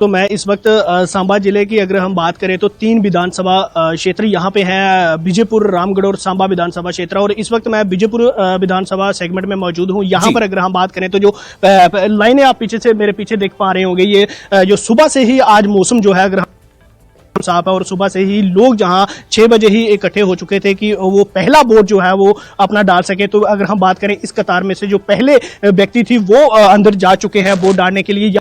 तो मैं इस वक्त सांबा जिले की अगर हम बात करें तो 3 विधानसभा क्षेत्र यहाँ पे हैं, बीजेपुर, रामगढ़ और सांबा विधानसभा क्षेत्र। और इस वक्त मैं बीजेपुर विधानसभा सेगमेंट में मौजूद हूँ। यहाँ पर अगर हम बात करें तो जो लाइनें आप पीछे से मेरे पीछे देख पा रहे होंगे, ये जो सुबह से ही आज मौसम जो है अगर साफ है और सुबह से ही लोग जहां 6 बजे ही इकट्ठे हो चुके थे कि वो पहला वोट जो है वो अपना डाल सके। तो अगर हम बात करें इस कतार में से जो पहले व्यक्ति थी वो अंदर जा चुके हैं वोट डालने के लिए,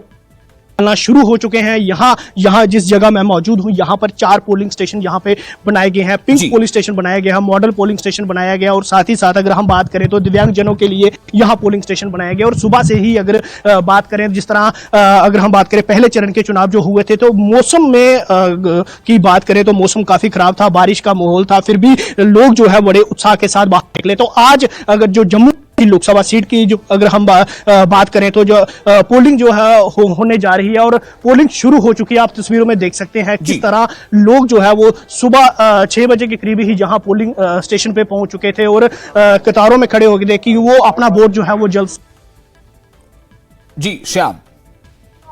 शुरू हो चुके हैं। यहाँ जिस जगह मैं मौजूद हूँ यहाँ पर 4 पोलिंग स्टेशन यहाँ पे बनाए गए हैं। पिंक पोलिंग स्टेशन बनाया गया है, मॉडल पोलिंग स्टेशन बनाया गया, और साथ ही साथ अगर हम बात करें तो दिव्यांगजनों के लिए यहाँ पोलिंग स्टेशन बनाया गया। और सुबह से ही अगर बात करें, जिस तरह अगर हम बात करें पहले चरण के चुनाव जो हुए थे, तो मौसम में की बात करें तो मौसम काफी खराब था, बारिश का माहौल था, फिर भी लोग जो है बड़े उत्साह के साथ बाहर निकले। तो आज अगर जो जम्मू लोकसभा सीट की जो अगर हम बात करें तो जो पोलिंग जो है होने जा रही है और पोलिंग शुरू हो चुकी है। आप तस्वीरों में देख सकते हैं किस तरह लोग जो है वो सुबह 6 बजे के करीब ही जहां पोलिंग स्टेशन पे पहुंच चुके थे और कतारों में खड़े हो गए थे कि वो अपना वोट जो है वो जल्द। जी श्याम,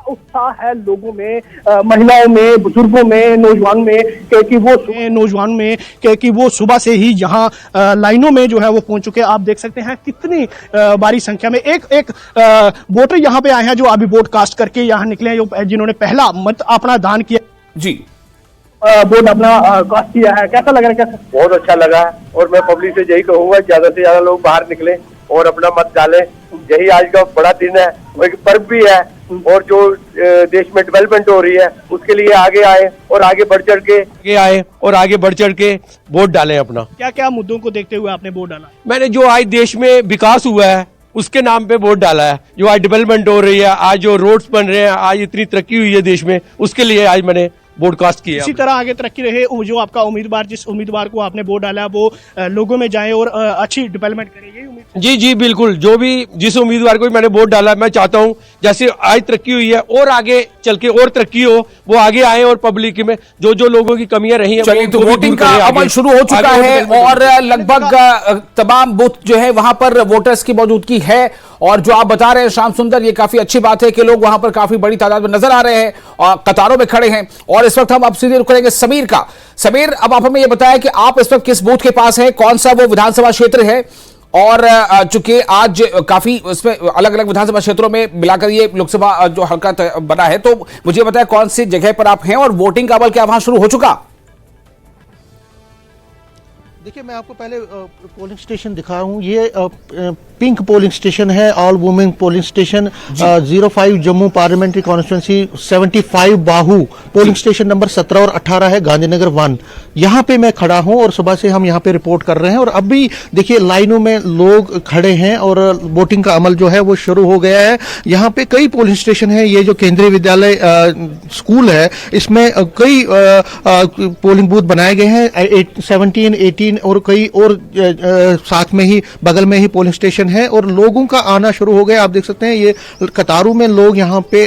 उत्साह है लोगों में, महिलाओं में, बुजुर्गों में, नौजवान में, कि वो सुबह से ही यहाँ लाइनों में जो है वो पहुंच चुके हैं। आप देख सकते हैं कितनी भारी संख्या में एक वोटर यहाँ पे आए हैं जो अभी वोट कास्ट करके यहाँ निकले हैं, जिन्होंने पहला मत अपना दान किया। जी, वोट अपना कास्ट किया है। कैसा लग रहा है? बहुत अच्छा लगा और मैं पब्लिक से यही कहूंगा ज्यादा से ज्यादा लोग बाहर निकले और अपना मत डालें। यही आज का बड़ा दिन है, एक पर्व भी है, और जो देश में डेवलपमेंट हो रही है उसके लिए आगे आए और आगे बढ़ चढ़ के वोट डालें अपना। क्या क्या मुद्दों को देखते हुए आपने वोट डाला? मैंने जो आज देश में विकास हुआ है उसके नाम पे वोट डाला है। जो आज डेवलपमेंट हो रही है, आज जो रोड्स बन रहे हैं, आज इतनी तरक्की हुई है देश में, उसके लिए आज मैंने वोटकास्ट किया। इसी तरह आगे तरक्की रहे, जो आपका उम्मीदवार, जिस उम्मीदवार को आपने वोट डाला वो लोगों में जाए और अच्छी डेवलपमेंट करे, यही उम्मीद। जी बिल्कुल, जिस उम्मीदवार को मैंने वोट डाला, मैं चाहता हूं जैसे आज तरक्की हुई है और आगे चल के और तरक्की हो, वो आगे आए और पब्लिक में जो लोगों की कमियां रही हैं। चलिए, तो वोटिंग का अमल शुरू हो चुका है और लगभग तमाम बूथ जो है वहां पर वोटर्स की मौजूदगी है। और जो आप बता रहे हैं श्याम सुंदर, ये काफी अच्छी बात है कि लोग वहां पर काफी बड़ी तादाद में नजर आ रहे हैं और कतारों में खड़े हैं। और इस वक्त हम अब सीधे रुक करेंगे समीर का। समीर, अब आप हमें ये बताया कि आप इस वक्त किस बूथ के पास हैं, कौन सा वो विधानसभा क्षेत्र है, और चूंकि आज काफी इसमें अलग अलग विधानसभा क्षेत्रों में मिलाकर ये लोकसभा जो हल्का बना है, तो मुझे बताया कौन सी जगह पर आप हैं और वोटिंग का अमल क्या वहां शुरू हो चुका? देखिए, मैं आपको पहले पोलिंग स्टेशन दिखा हूँ। ये पिंक पोलिंग स्टेशन है, all women polling station, 05 Jammu parliamentary constituency, 75 बाहू पोलिंग स्टेशन नंबर 17 और 18 है, गांधीनगर 1। यहाँ पे मैं खड़ा हूँ और सुबह से हम यहाँ पे रिपोर्ट कर रहे हैं। और अभी देखिए लाइनों में लोग खड़े हैं और वोटिंग का अमल जो है वो शुरू हो गया है। यहाँ पे कई पोलिंग स्टेशन है। ये जो केंद्रीय विद्यालय स्कूल है, इसमें कई पोलिंग बूथ बनाए गए हैं, 17, 18 और कई और साथ में ही बगल में ही पोलिंग स्टेशन है। और लोगों का आना शुरू हो गया। आप देख सकते हैं ये कतारों में लोग यहाँ पे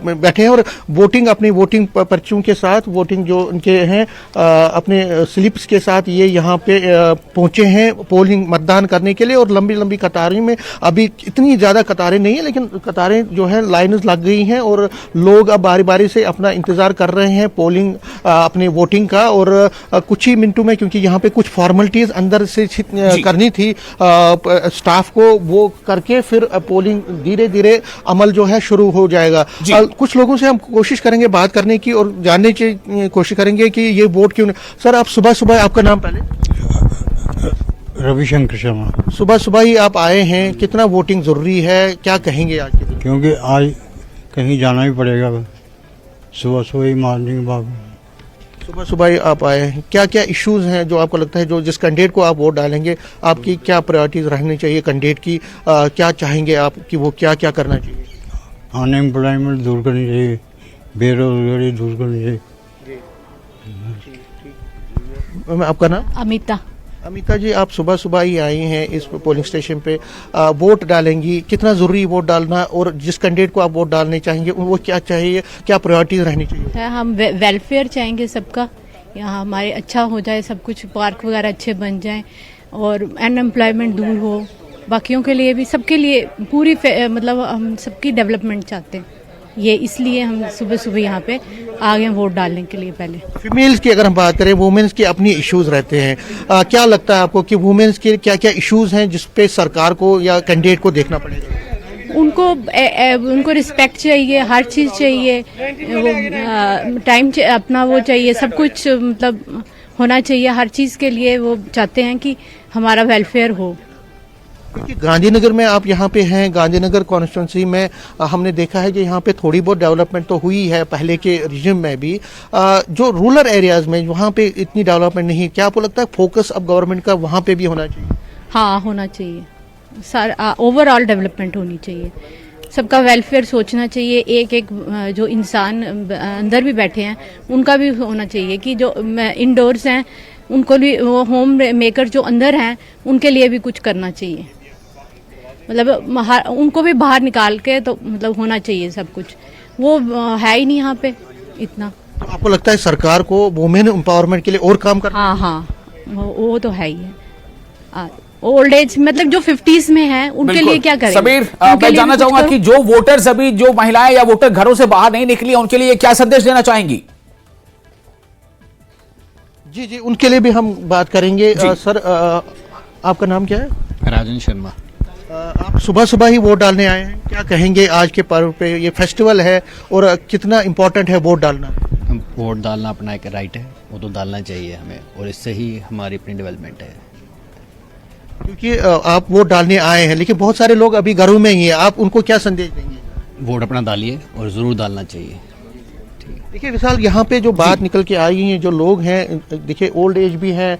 बैठे हैं और वोटिंग, अपनी वोटिंग पर्चियों के साथ, वोटिंग जो उनके हैं अपने स्लिप्स के साथ ये यहाँ पे पहुंचे हैं पोलिंग मतदान करने के लिए। और लंबी लंबी कतारें में, अभी इतनी ज्यादा कतारें नहीं है लेकिन कतारें जो है लाइन्स लग गई हैं और लोग अब बारी बारी से अपना इंतजार कर रहे हैं पोलिंग, अपनी वोटिंग का। और कुछ ही मिनटों में, क्योंकि यहाँ पे कुछ फॉर्मेलिटीज अंदर से करनी थी स्टाफ को, वो करके फिर पोलिंग धीरे धीरे अमल जो है शुरू हो जाएगा। कुछ लोगों से हम कोशिश करेंगे बात करने की और जानने की कोशिश करेंगे कि ये वोट क्यों नहीं। सर, आप सुबह सुबह, आपका नाम पहले? रविशंकर शर्मा। सुबह सुबह ही आप आए हैं, कितना वोटिंग जरूरी है, क्या कहेंगे आज के दिन? क्योंकि आज कहीं जाना ही पड़ेगा, सुबह सुबह ही मॉर्निंग वॉक। सुबह सुबह ही आप आए हैं, क्या क्या इश्यूज हैं जो आपको लगता है, जो जिस कैंडिडेट को आप वोट डालेंगे आपकी क्या प्रायोरिटीज रहनी चाहिए कैंडिडेट की, क्या चाहेंगे आप कि वो क्या क्या करना चाहिए? अनएम्प्लॉयमेंट दूर करनी चाहिए, बेरोजगारी दूर करनी चाहिए। आपका नाम? अमिता जी, आप सुबह सुबह ही आई हैं इस पोलिंग स्टेशन पे, वोट डालेंगी, कितना जरूरी वोट डालना, और जिस कैंडिडेट को आप वोट डालने चाहेंगे वो क्या चाहिए, क्या प्रायोरिटीज रहनी चाहिए? हम वेलफेयर चाहेंगे सबका, यहाँ हमारे अच्छा हो जाए, सब कुछ पार्क वगैरह अच्छे बन जाएं और अनएम्प्लॉयमेंट दूर हो, बाकियों के लिए भी, सबके लिए पूरी मतलब हम सबकी डेवलपमेंट चाहते हैं। ये इसलिए हम सुबह सुबह यहाँ पे आ गए वोट डालने के लिए। पहले फीमेल्स की अगर हम बात करें, वुमेन्स के अपनी इश्यूज रहते हैं, क्या लगता है आपको कि वुमेन्स के क्या क्या इश्यूज हैं जिस पे सरकार को या कैंडिडेट को देखना पड़ेगा? उनको रिस्पेक्ट चाहिए, हर चीज़ चाहिए, वो टाइम अपना वो चाहिए, सब कुछ मतलब होना चाहिए। हर चीज़ के लिए वो चाहते हैं कि हमारा वेलफेयर हो। क्योंकि गांधीनगर में आप यहाँ पे हैं, गांधीनगर कॉन्स्टिट्यूंसी में हमने देखा है कि यहाँ पे थोड़ी बहुत डेवलपमेंट तो हुई है पहले के रिजिम में भी। जो रूरल एरियाज में वहाँ पे इतनी डेवलपमेंट नहीं, क्या आपको लगता है फोकस अब गवर्नमेंट का वहाँ पे भी होना चाहिए? हाँ, होना चाहिए। ओवरऑल डेवलपमेंट होनी चाहिए, सबका वेलफेयर सोचना चाहिए। एक एक जो इंसान अंदर भी बैठे हैं उनका भी होना चाहिए कि जो इंडोर्स हैं उनको भी, वो होम मेकर जो अंदर हैं उनके लिए भी कुछ करना चाहिए। मतलब उनको भी बाहर निकाल के तो मतलब होना चाहिए सब कुछ, वो है ही नहीं यहाँ पे इतना। तो आपको लगता है सरकार को वुमेन एम्पावरमेंट के लिए और काम करना? हाँ, वो तो है ही है। ओल्ड एज मतलब जो 50s में है उनके लिए क्या करें? समीर, मैं जानना चाहूंगा कि जो वोटर्स अभी, जो महिलाएं या वोटर घरों से बाहर नहीं निकली, उनके लिए क्या संदेश देना चाहेंगी? जी, उनके लिए भी हम बात करेंगे। सर, आपका नाम क्या है? राजन शर्मा। आप सुबह सुबह ही वोट डालने आए हैं, क्या कहेंगे आज के पर्व पे? ये फेस्टिवल है और कितना इम्पोर्टेंट है वोट डालना? वोट डालना अपना एक राइट है, वो तो डालना चाहिए हमें, और इससे ही हमारी अपनी डेवलपमेंट है। क्योंकि आप वोट डालने आए हैं, लेकिन बहुत सारे लोग अभी घरों में ही हैं, आप उनको क्या संदेश देंगे? वोट अपना डालिए और ज़रूर डालना चाहिए। देखिए विशाल, यहाँ पे जो बात निकल के आई है, जो लोग हैं, देखिए ओल्ड एज भी हैं,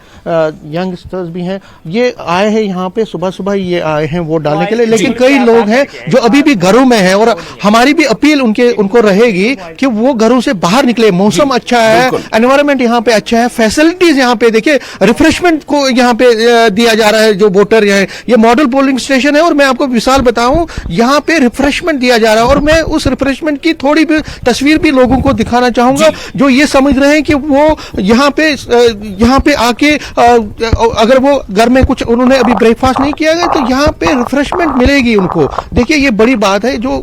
यंगस्टर्स भी हैं, ये आए हैं यहाँ पे सुबह सुबह ये आए हैं वोट डालने के लिए। लेकिन कई लोग हैं जो अभी भी घरों में हैं, और हमारी भी अपील उनको रहेगी कि वो घरों से बाहर निकले। मौसम अच्छा है, एनवायरनमेंट यहाँ पे अच्छा है, फैसिलिटीज यहाँ पे देखिए, रिफ्रेशमेंट को यहाँ पे दिया जा रहा है। जो वोटर है, ये मॉडल पोलिंग स्टेशन है, और मैं आपको विशाल बताऊं, यहाँ पे रिफ्रेशमेंट दिया जा रहा है। और मैं उस रिफ्रेशमेंट की थोड़ी भी तस्वीर भी लोगों को दिखाना चाहूंगा, जो ये समझ रहे हैं कि वो यहाँ पे आके अगर वो घर में कुछ उन्होंने अभी ब्रेकफास्ट नहीं किया है, तो यहाँ पे रिफ्रेशमेंट मिलेगी उनको। देखिए ये बड़ी बात है, जो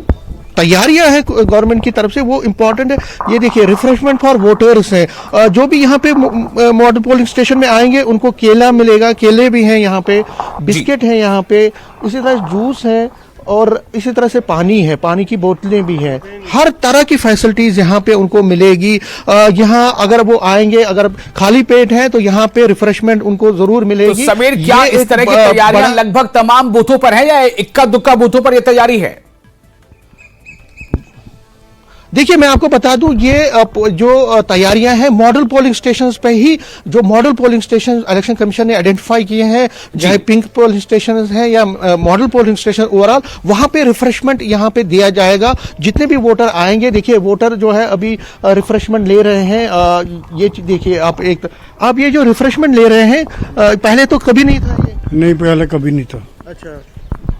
तैयारियां हैं गवर्नमेंट की तरफ से वो इम्पोर्टेंट है। ये देखिए रिफ्रेशमेंट फॉर वोटर्स है। जो भी यहाँ पे मॉडल पोलिंग स्टेशन में आएंगे उनको केला मिलेगा, केले भी हैं यहाँ पे, बिस्किट है यहाँ पे, इसी तरह जूस है, और इसी तरह से पानी है, पानी की बोतलें भी हैं। हर तरह की फैसिलिटीज यहाँ पे उनको मिलेगी। यहाँ अगर वो आएंगे, अगर खाली पेट है तो यहाँ पे रिफ्रेशमेंट उनको जरूर मिलेगी। तो समीर, क्या इस तरह की तैयारियां लगभग तमाम बूथों पर है या इक्का दुक्का बूथों पर यह तैयारी है? देखिए मैं आपको बता दूं, ये जो तैयारियां हैं मॉडल पोलिंग स्टेशंस पे ही, जो model polling station election commission ने आइडेंटिफाई किए हैं, चाहे पिंक पोलिंग स्टेशन हैं या मॉडल पोलिंग स्टेशन, ओवरऑल वहां पे रिफ्रेशमेंट यहां पे दिया जाएगा। जितने भी वोटर आएंगे, देखिए वोटर जो है अभी रिफ्रेशमेंट ले रहे हैं। ये देखिए आप ये जो रिफ्रेशमेंट ले रहे हैं, पहले तो कभी नहीं था ये? नहीं, पहले कभी नहीं था।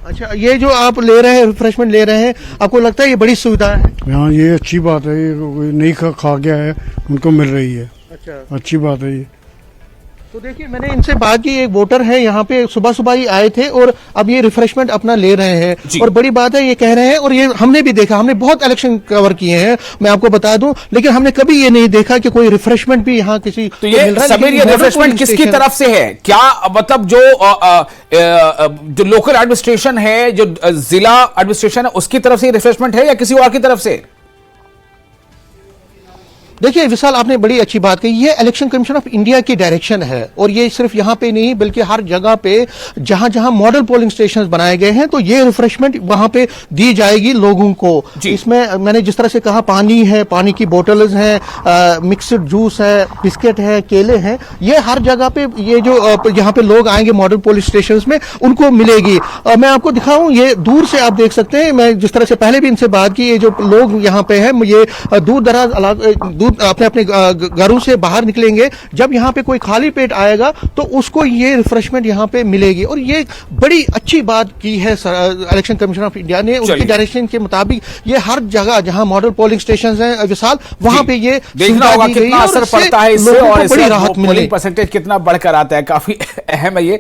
अच्छा, ये जो आप ले रहे हैं, रिफ्रेशमेंट ले रहे हैं, आपको लगता है ये बड़ी सुविधा है? हाँ, ये अच्छी बात है, ये कोई नहीं खा गया है उनको मिल रही है। अच्छा, अच्छी बात है ये। तो देखिए मैंने इनसे बात की, एक वोटर है यहाँ पे, सुबह सुबह ही आए थे और अब ये रिफ्रेशमेंट अपना ले रहे हैं। और बड़ी बात है, ये कह रहे हैं, और ये हमने भी देखा, हमने बहुत इलेक्शन कवर किए हैं, मैं आपको बता दूं, लेकिन हमने कभी ये नहीं देखा कि कोई रिफ्रेशमेंट भी यहाँ किसी तो ये समीर, ये रिफ्रेशमेंट किसकी तरफ से है? क्या मतलब जो लोकल एडमिनिस्ट्रेशन है, जो जिला एडमिनिस्ट्रेशन है, उसकी तरफ से रिफ्रेशमेंट है या किसी और की तरफ से? देखिए विशाल, आपने बड़ी अच्छी बात कही, ये इलेक्शन कमीशन ऑफ इंडिया की डायरेक्शन है, और ये सिर्फ यहाँ पे नहीं बल्कि हर जगह पे जहां जहां मॉडल पोलिंग स्टेशंस बनाए गए हैं, तो ये रिफ्रेशमेंट वहां पे दी जाएगी लोगों को। इसमें मैंने जिस तरह से कहा, पानी है, पानी की बोतल्स हैं, मिक्सड जूस है, बिस्किट है, केले हैं, ये हर जगह पे ये जो यहाँ पे लोग आएंगे मॉडल पोलिंग स्टेशन में उनको मिलेगी। मैं आपको दिखाऊं, ये दूर से आप देख सकते हैं, मैं जिस तरह से पहले भी इनसे बात की, ये जो लोग यहाँ पे है, ये दूर दराज अपने घरों से बाहर निकलेंगे, जब यहाँ पे कोई खाली पेट आएगा तो उसको ये रिफ्रेशमेंट यहाँ पे मिलेगी। और ये बड़ी अच्छी बात की है इलेक्शन कमीशन ऑफ इंडिया ने, उनकी डायरेक्शन के मुताबिक ये हर जगह जहाँ मॉडल पोलिंग स्टेशन हैं विशाल, वहां पे ये देखना होगा कितना असर पड़ता है इससे, और बड़ी राहत मिलेगी, परसेंटेज कितना बढ़कर आता है, काफी अहम है ये।